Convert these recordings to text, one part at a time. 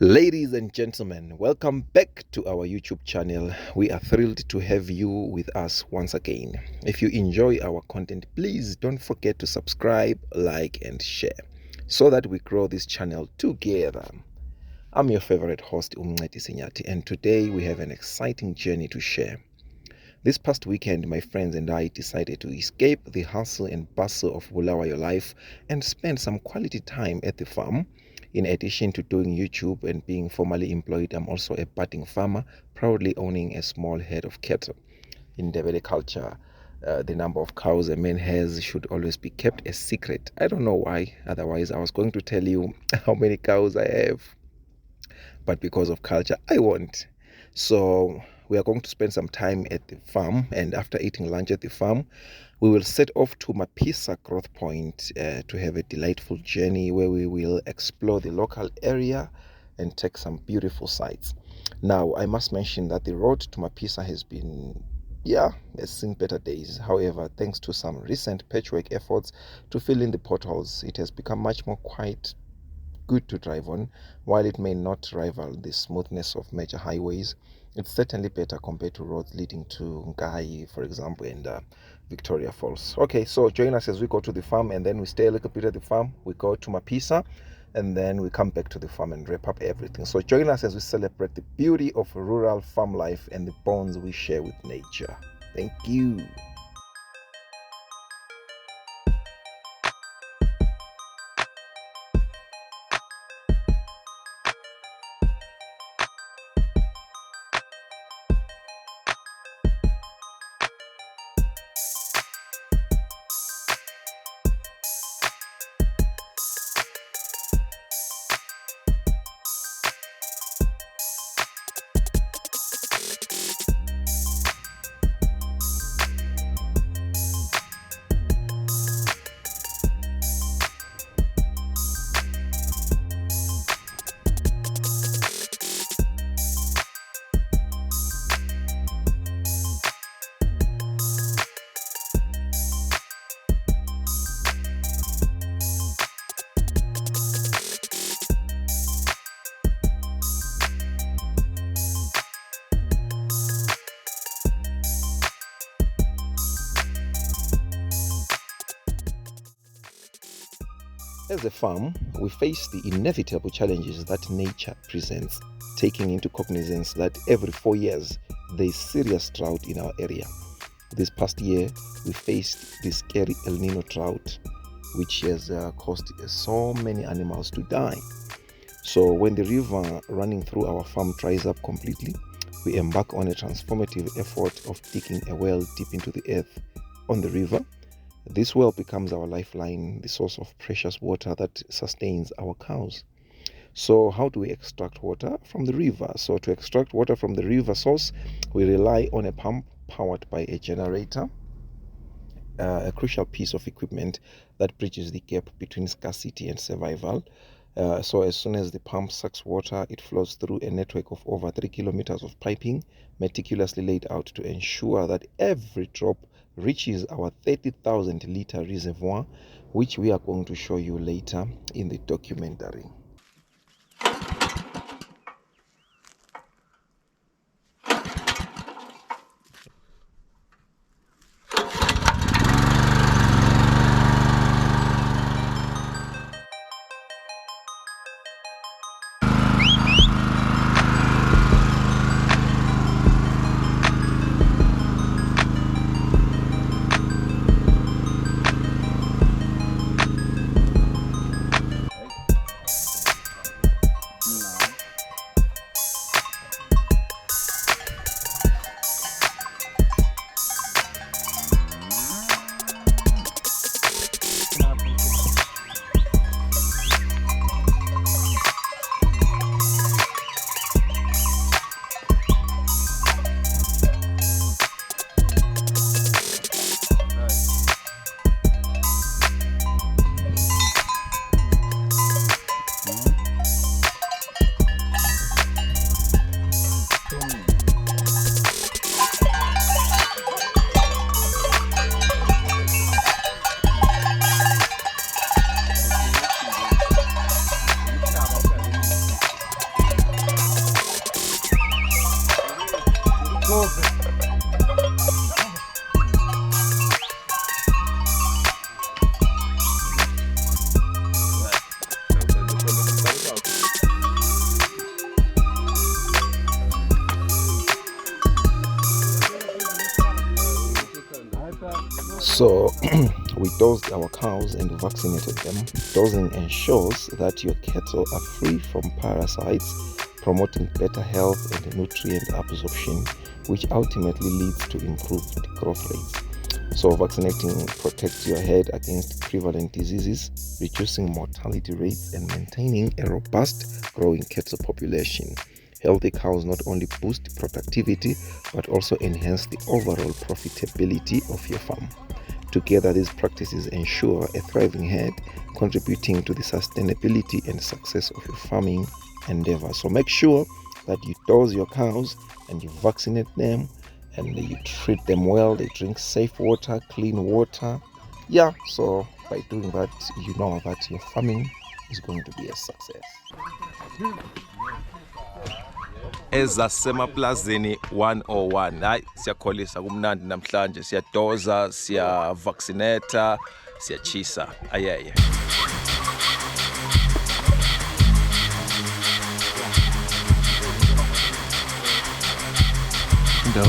Ladies and gentlemen, welcome back to our YouTube channel. We are thrilled to have you with us once again. If you enjoy our content, please don't forget to subscribe, like, and share so that we grow this channel together. I'm your favorite host, Umncedi Sinyati, and today we have an exciting journey to share. This past weekend, my friends and I decided to escape the hustle and bustle of Bulawayo life and spend some quality time at the farm. In addition to doing YouTube and being formally employed, I'm also a budding farmer, proudly owning a small herd of cattle. In Ndebele culture, the number of cows a man has should always be kept a secret. I don't know why, otherwise I was going to tell you how many cows I have. But because of culture, I won't. So we are going to spend some time at the farm, and after eating lunch at the farm, we will set off to Maphisa Growth Point to have a delightful journey where we will explore the local area and take some beautiful sights. Now, I must mention that the road to Maphisa has seen better days. However, thanks to some recent patchwork efforts to fill in the potholes, it has become much more quite good to drive on. While it may not rival the smoothness of major highways, it's certainly better compared to roads leading to Ngai, for example, and Victoria Falls. Okay, so join us as we go to the farm, and then we stay a little bit at the farm. We go to Maphisa, and then we come back to the farm and wrap up everything. So join us as we celebrate the beauty of rural farm life and the bonds we share with nature. Thank you. As a farm, we face the inevitable challenges that nature presents, taking into cognizance that every 4 years there is serious drought in our area. This past year, we faced the scary El Nino drought, which has caused so many animals to die. So when the river running through our farm dries up completely, we embark on a transformative effort of digging a well deep into the earth on the river. This well becomes our lifeline, the source of precious water that sustains our cows. So how do we extract water from the river? So to extract water from the river source, we rely on a pump powered by a generator, a crucial piece of equipment that bridges the gap between scarcity and survival. So as soon as the pump sucks water, it flows through a network of over 3 kilometers of piping, meticulously laid out to ensure that every drop reaches our 30,000 liter reservoir, which we are going to show you later in the documentary. So we dosed our cows and vaccinated them. Dosing ensures that your cattle are free from parasites, promoting better health and nutrient absorption, which ultimately leads to improved growth rates. So vaccinating protects your herd against prevalent diseases, reducing mortality rates and maintaining a robust growing cattle population. Healthy cows not only boost productivity but also enhance the overall profitability of your farm. Together, these practices ensure a thriving herd, contributing to the sustainability and success of your farming endeavor. So make sure that you dose your cows and you vaccinate them and you treat them well. They drink safe water, clean water. Yeah, so by doing that, you know that your farming is going to be a success. Ezasemaplazini 101. Hayi siyakholisa kumnandi namhlanje, siyadoza, siyavaccinate, siyachisa. Ayeye. Ndo.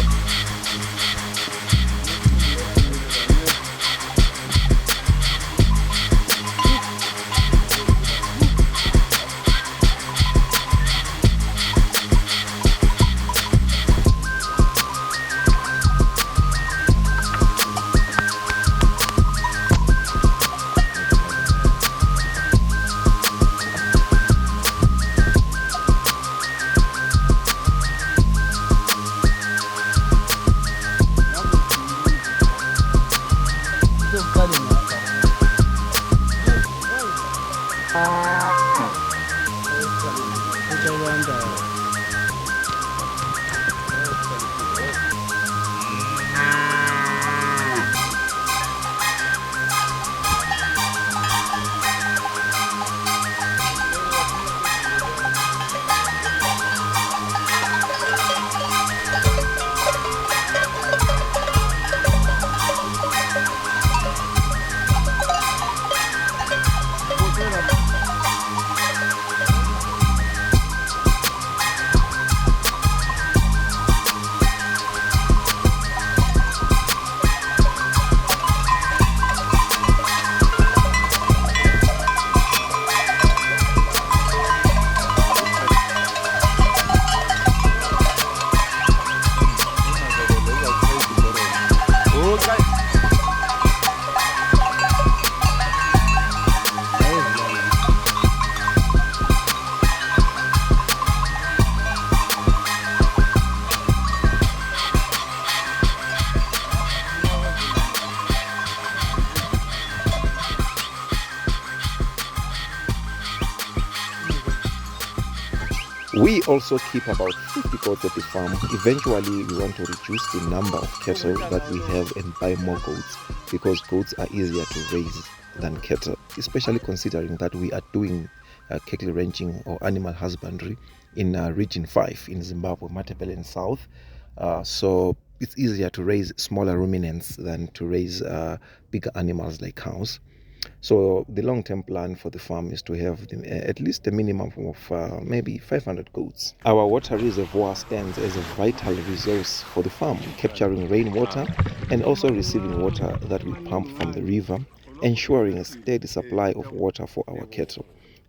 We also keep about 50 goats at the farm. Eventually, we want to reduce the number of cattle that we have and buy more goats, because goats are easier to raise than cattle, especially considering that we are doing cattle ranching or animal husbandry in Region 5 in Zimbabwe, Matabele South. So it's easier to raise smaller ruminants than to raise bigger animals like cows. So the long-term plan for the farm is to have at least a minimum of maybe 500 goats. Our water reservoir stands as a vital resource for the farm, capturing rainwater and also receiving water that we pump from the river, ensuring a steady supply of water for our cattle.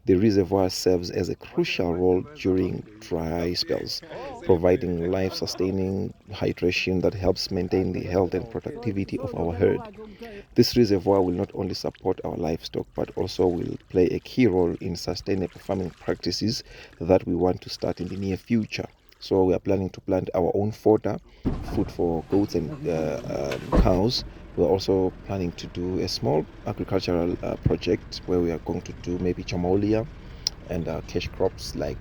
The reservoir serves as a crucial role during dry spells, providing life-sustaining hydration that helps maintain the health and productivity of our herd. This reservoir will not only support our livestock, but also will play a key role in sustainable farming practices that we want to start in the near future. So we are planning to plant our own fodder, food for goats and cows. We're also planning to do a small agricultural project where we are going to do maybe chamolia and cash crops like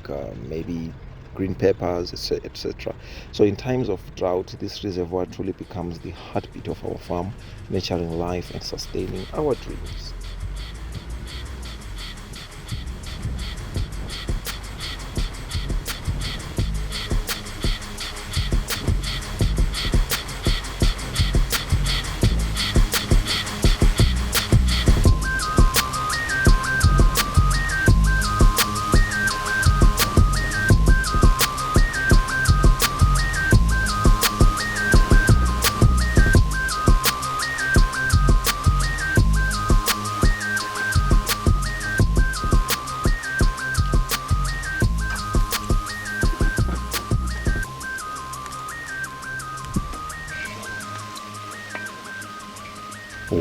maybe green peppers, etc. So in times of drought, this reservoir truly becomes the heartbeat of our farm, nurturing life and sustaining our dreams.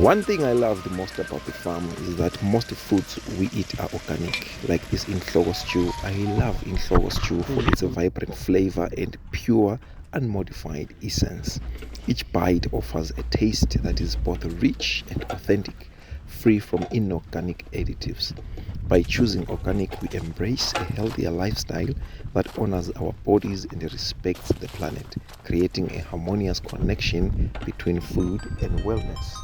One thing I love the most about the farm is that most foods we eat are organic, like this inhlogo stew. I love inhlogo stew for its vibrant flavor and pure, unmodified essence. Each bite offers a taste that is both rich and authentic, free from inorganic additives. By choosing organic, we embrace a healthier lifestyle that honors our bodies and respects the planet, creating a harmonious connection between food and wellness.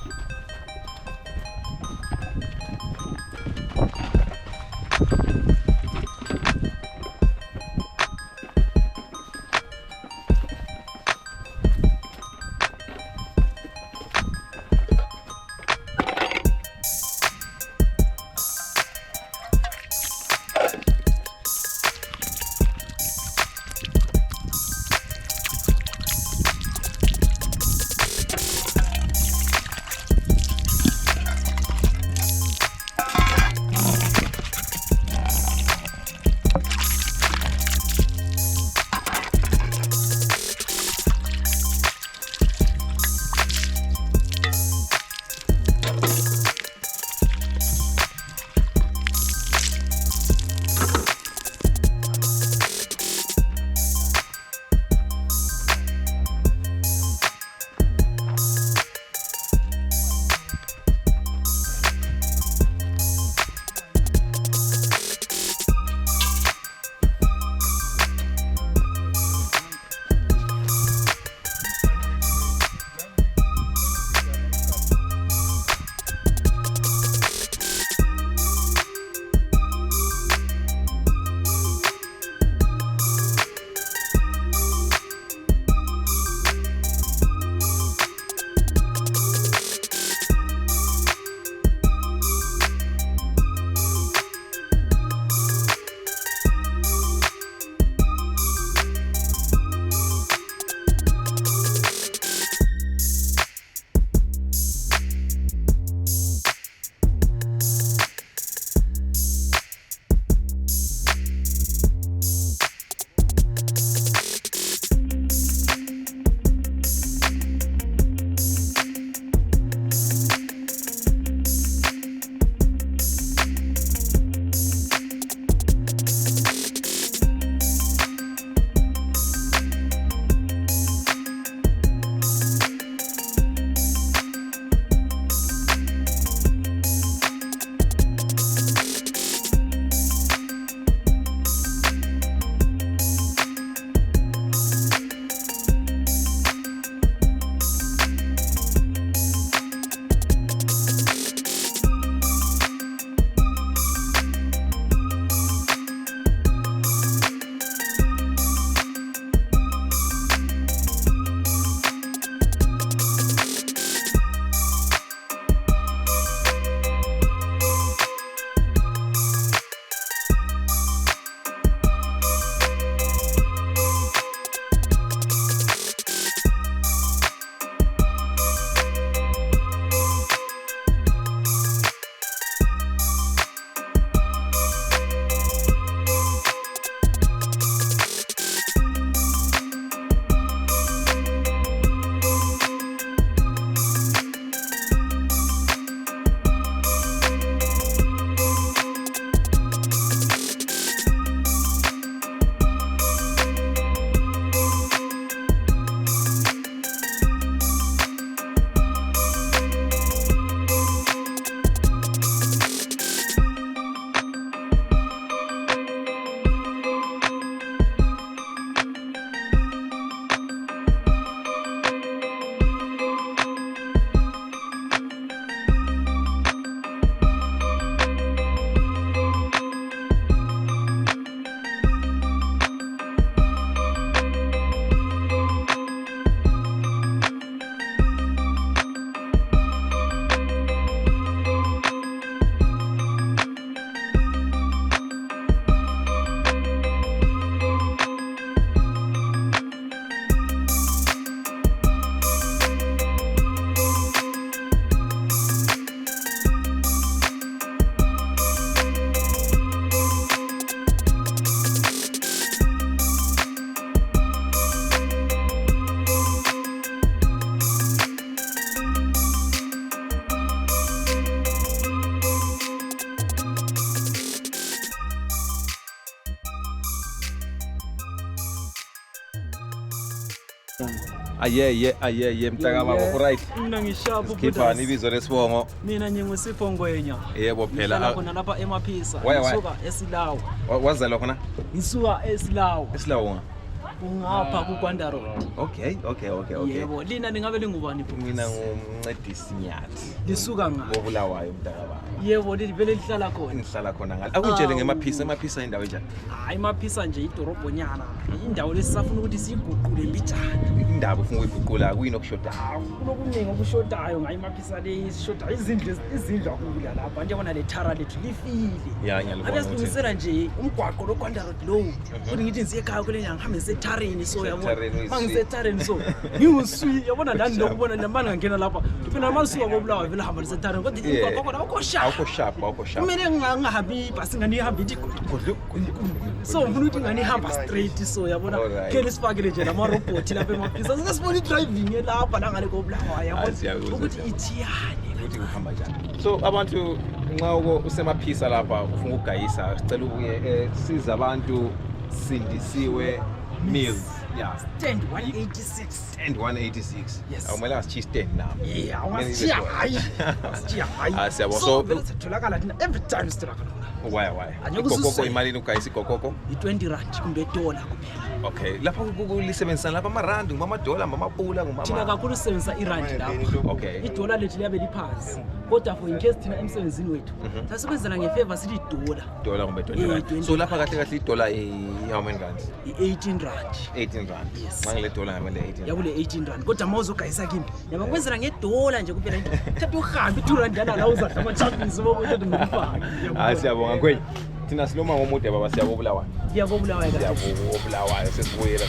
Ayeye mntakababa right. Mina ngishapo Khiphani ibizo lesibongo. Mina nyingusipho Ngwenya. Yebo phela. Ngihlala khona lapha eMaphisa. Why? Ngisuka eSilawu. Wazalwa khona? Ngisuka eSilawu. Esilawonga. Ungapha kuKwanda Road. Okay. Yebo, lina ningabe lingubani pho? Mina ngumncedisi Nyathi. Lisuka ngapha. Ngobulawayo mntakababa. Yebo, vele lihlala khona. Ngihlala khona ngale. Akutshele ngemaphisa indawo enjani? Hayi Maphisa nje idorobhonyana. Indawo lesisafuna ukuthi siyiguqule mbijana. Indaba ufuna ukuyiguqula kuyini okushodayo? Kunokuningi okushodayo ngayi Maphisa le ishoda izindlu akula lapha. Njengona le thara lethu lifile. Ya ngiyalibona. Ake silungisela nje umgwaqo loKwanda Road lo. Kuthi ngithi ngiye ekhaya kule nyanga ngihambe sethareni so yabona. Mangisethareni so. Nginguswi yabona lani lokubona namani ngangena lapha. Phela masuka kobulawa vele hamba sethareni kodwa umgwaqo khona awukho sharp. Kumele ngingahambi ibhasi ngani ihamba ithi so ngifuna ukuthi ngani ihamba straight so yabona ke lesifakele nje nama robot lapha eMaphisa singasibona driving elapha la ngale kobulawa yabona ukuthi ithiyane ukuthi uhamba njani. So abantu nxa usemaphisa lapha ufuna ukugayisa sicela ubuye siza abantu sindisiwe meals. Yeah. Stand 186. Stand 186. Yes. Awumele asichi stand nami. Yeah, awasichiya hayi. Asichiya hayi. Siyabo so vele sitholakala thina every time sitholakala. Why? Igokoko imalini ugayisa igokoko? I20 rand kumbe $1 kuphela. Okay. Lapha kulisebenzisana lapha amarandi ngamadola ngamapula ngumama. Thina kakhulu sisebenzisa irandi lapha. Okay. $1 lethu liyabe liphansi. Kodwa for in case thina emsebenzini wethu sasebenzela ngefavor sithi $1. $1 kumbe $20. So lapha kahle $1 how many rands? I18 rand. 18 rand. Yes. Mangile $1 ngamele 18. Yakule 18 rand. Kodwa mawuzogayisa kimi. Yaba kwenzela $1 nje kuphela. Thatha uhambe $2 yana la uzadla ama-chappies bokuthi ngifake. Siyabonga kwenye. Thina siloma ngomude baba siyabobulawa. Ngiyabobulawa kahle. Siyabobulawa sesibuyela.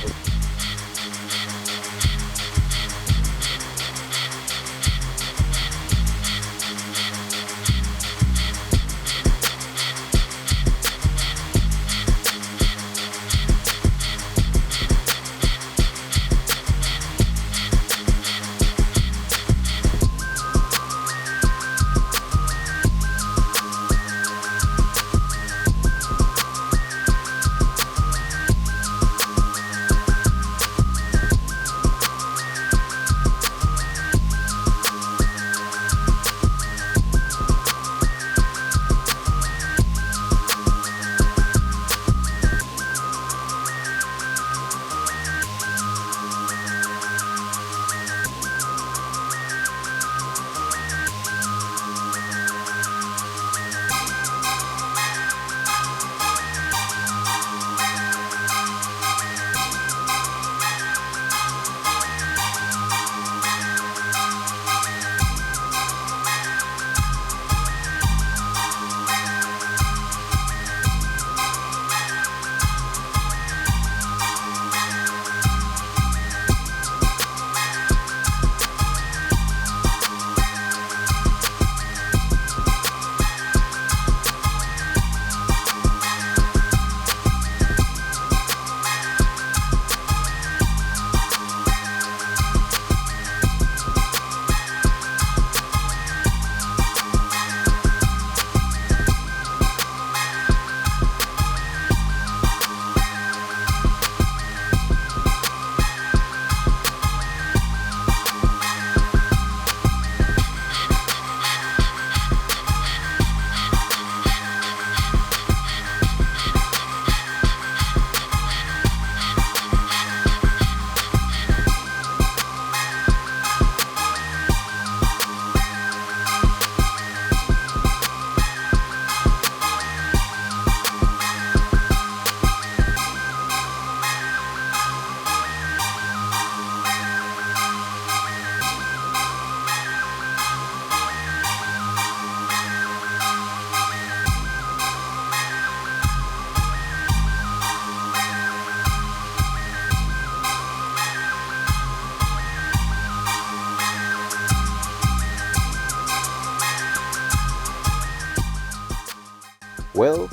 Well,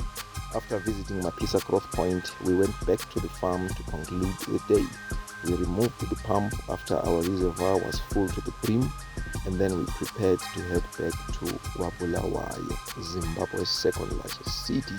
after visiting Maphisa Growth Point, we went back to the farm to conclude the day. We removed the pump after our reservoir was full to the brim, and then we prepared to head back to Wabulawayo, Zimbabwe's second largest city.